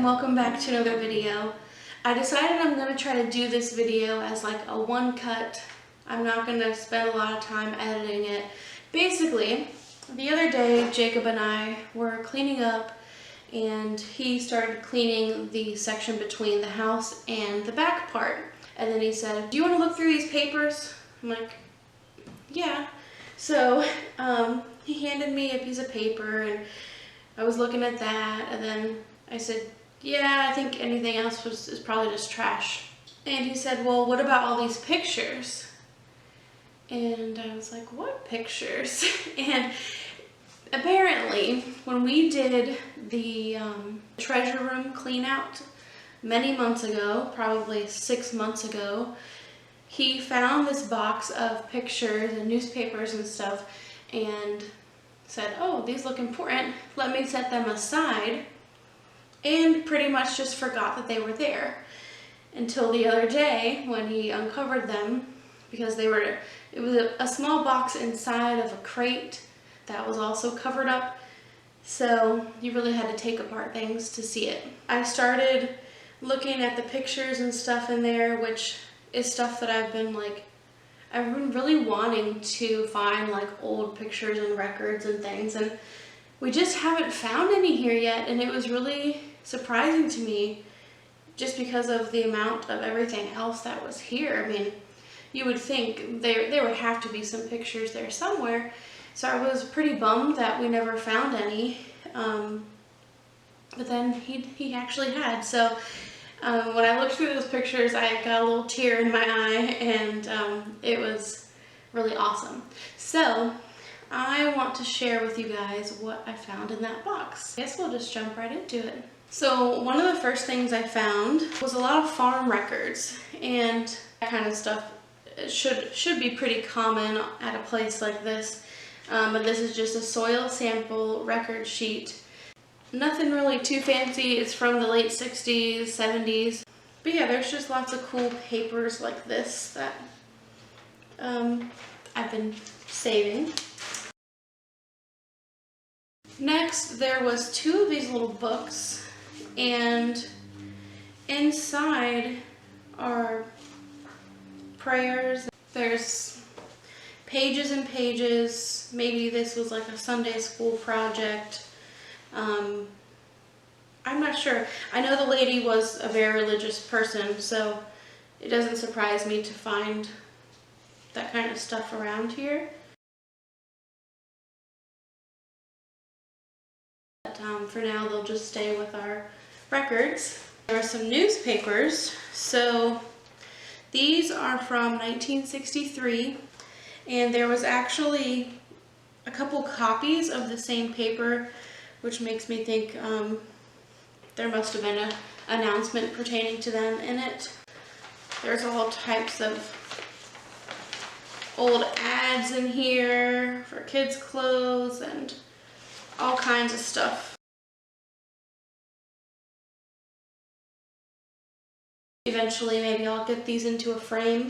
and welcome back to another video. I decided I'm going to try to do this video as like a one cut. I'm not going to spend a lot of time editing it. Basically, the other day Jacob and I were cleaning up and he started cleaning the section between the house and the back part. And then he said, "Do you want to look through these papers?" I'm like, "Yeah." So he handed me a piece of paper and I was looking at that, and then I said, "Yeah, I think anything else is probably just trash." And he said, "Well, what about all these pictures?" And I was like, "What pictures?" And apparently, when we did the treasure room clean out many months ago, probably 6 months ago, he found this box of pictures and newspapers and stuff and said, "Oh, these look important. Let me set them aside," and pretty much just forgot that they were there until the other day when he uncovered them, because it was a small box inside of a crate that was also covered up, so you really had to take apart things to see it. I started looking at the pictures and stuff in there, which is stuff that I've been really wanting to find, like old pictures and records and things, and we just haven't found any here yet, and it was really surprising to me just because of the amount of everything else that was here. I mean, you would think there would have to be some pictures there somewhere, so I was pretty bummed that we never found any, but then he actually had. So when I looked through those pictures, I got a little tear in my eye, and it was really awesome. So I want to share with you guys what I found in that box. I guess we'll just jump right into it. So one of the first things I found was a lot of farm records, and that kind of stuff should be pretty common at a place like this. But this is just a soil sample record sheet. Nothing really too fancy. It's from the late 60s, 70s. But yeah, there's just lots of cool papers like this that I've been saving. Next, there was two of these little books, and inside are prayers. There's pages and pages. Maybe this was like a Sunday school project. I'm not sure. I know the lady was a very religious person, so it doesn't surprise me to find that kind of stuff around here. But for now, they'll just stay with our records. There are some newspapers. So these are from 1963, and there was actually a couple copies of the same paper, which makes me think there must have been an announcement pertaining to them in it. There's all types of old ads in here for kids' clothes and all kinds of stuff. Eventually, maybe I'll get these into a frame.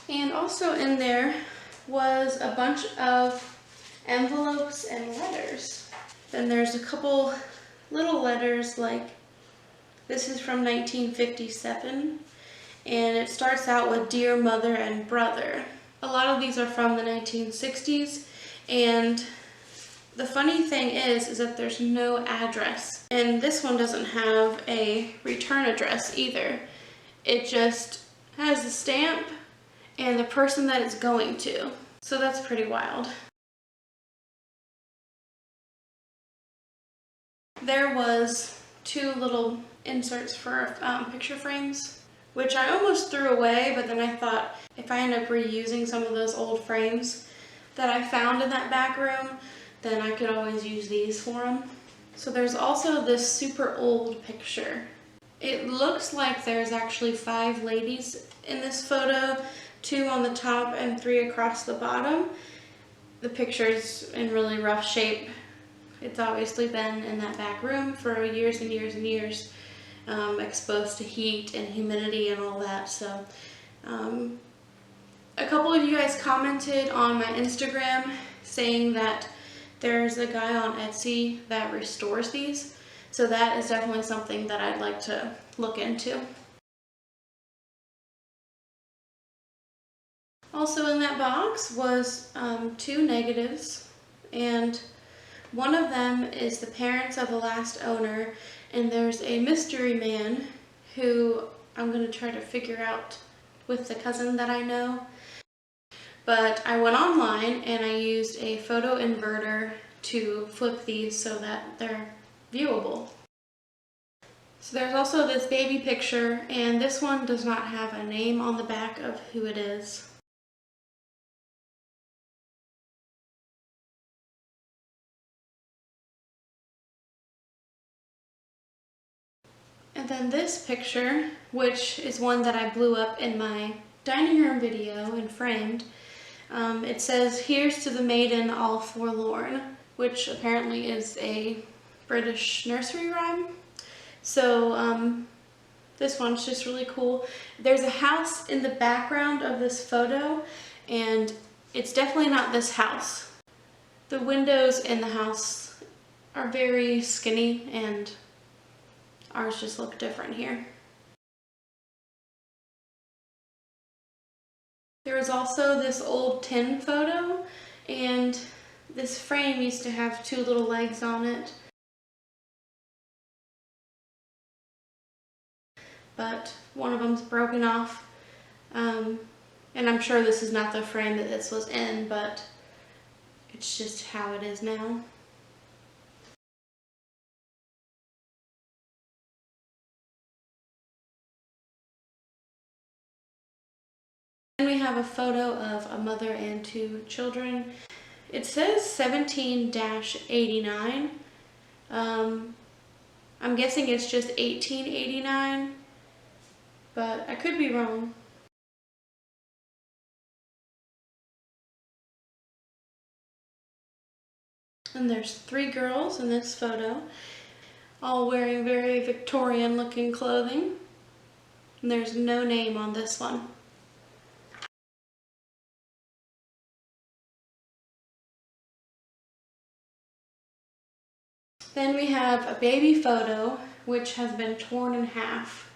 And also in there was a bunch of envelopes and letters. Then there's a couple little letters, like this is from 1957, and it starts out with "Dear Mother and Brother." A lot of these are from the 1960s, and the funny thing is that there's no address, and this one doesn't have a return address either. It just has the stamp and the person that it's going to, so that's pretty wild. There was two little inserts for picture frames, which I almost threw away, but then I thought if I end up reusing some of those old frames that I found in that back room, then I could always use these for them. So there's also this super old picture. It looks like there's actually 5 ladies in this photo, 2 on the top and 3 across the bottom. The picture's in really rough shape. It's obviously been in that back room for years and years and years, exposed to heat and humidity and all that. So a couple of you guys commented on my Instagram saying that there's a guy on Etsy that restores these. So that is definitely something that I'd like to look into. Also in that box was 2 negatives, and one of them is the parents of the last owner, and there's a mystery man who I'm going to try to figure out with the cousin that I know. But I went online and I used a photo inverter to flip these so that they're viewable. So there's also this baby picture, and this one does not have a name on the back of who it is. And then this picture, which is one that I blew up in my dining room video and framed, it says, "Here's to the maiden all forlorn," which apparently is a British nursery rhyme. So this one's just really cool. There's a house in the background of this photo, and it's definitely not this house. The windows in the house are very skinny, and ours just look different here. There was also this old tin photo, and this frame used to have 2 little legs on it. But one of them's broken off. And I'm sure this is not the frame that this was in, but it's just how it is now. Then we have a photo of a mother and 2 children. It says 17-89. I'm guessing it's just 1889, but I could be wrong. And there's 3 girls in this photo, all wearing very Victorian looking clothing. And there's no name on this one. Then we have a baby photo, which has been torn in half.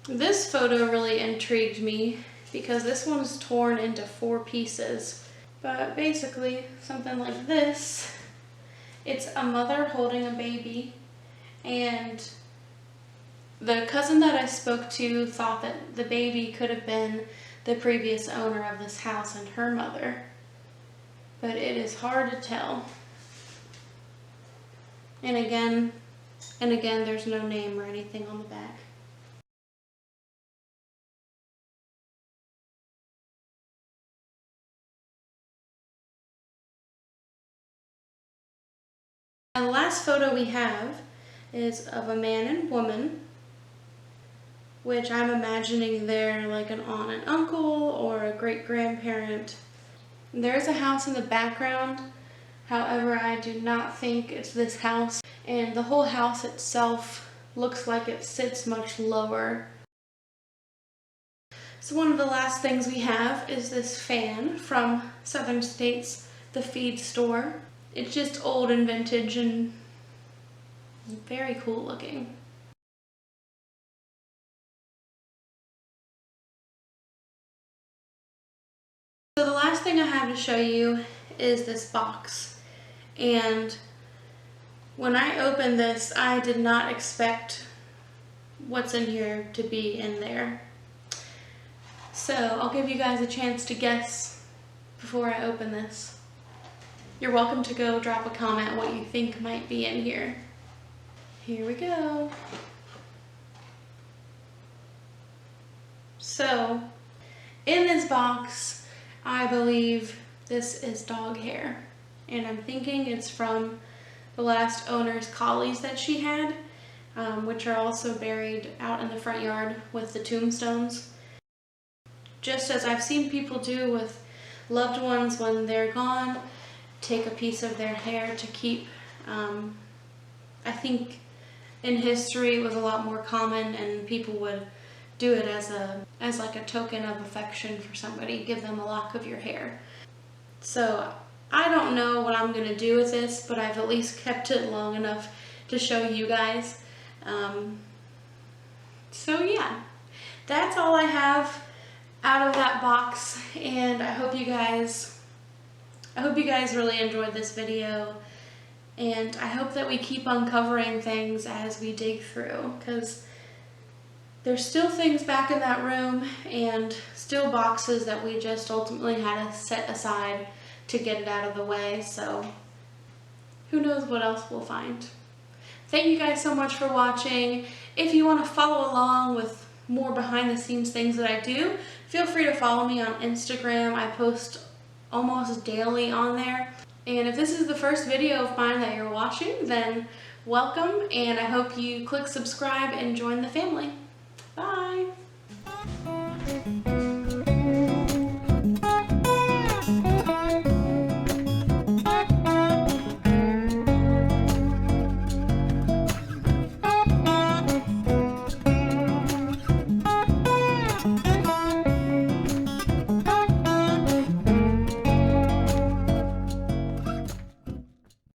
This photo really intrigued me because this one's torn into 4 pieces. But basically, something like this. It's a mother holding a baby, and the cousin that I spoke to thought that the baby could have been the previous owner of this house and her mother. But it is hard to tell. And again, there's no name or anything on the back. And the last photo we have is of a man and woman, which I'm imagining they're like an aunt and uncle or a great-grandparent. There's a house in the background, however I do not think it's this house, and the whole house itself looks like it sits much lower. So one of the last things we have is this fan from Southern States, the feed store. It's just old and vintage and very cool looking. So the last thing I have to show you is this box. And when I opened this, I did not expect what's in here to be in there. So I'll give you guys a chance to guess before I open this. You're welcome to go drop a comment what you think might be in here. Here we go. So, in this box, I believe this is dog hair. And I'm thinking it's from the last owner's collies that she had, which are also buried out in the front yard with the tombstones. Just as I've seen people do with loved ones when they're gone, take a piece of their hair to keep. I think in history it was a lot more common, and people would do it as like a token of affection for somebody, give them a lock of your hair. So I don't know what I'm gonna do with this, but I've at least kept it long enough to show you guys. So yeah, that's all I have out of that box, and I hope you guys really enjoyed this video, and I hope that we keep uncovering things as we dig through, because there's still things back in that room and still boxes that we just ultimately had to set aside to get it out of the way, so who knows what else we'll find. Thank you guys so much for watching. If you want to follow along with more behind the scenes things that I do, feel free to follow me on Instagram. I post almost daily on there. And if this is the first video of mine that you're watching, then welcome, and I hope you click subscribe and join the family. Bye!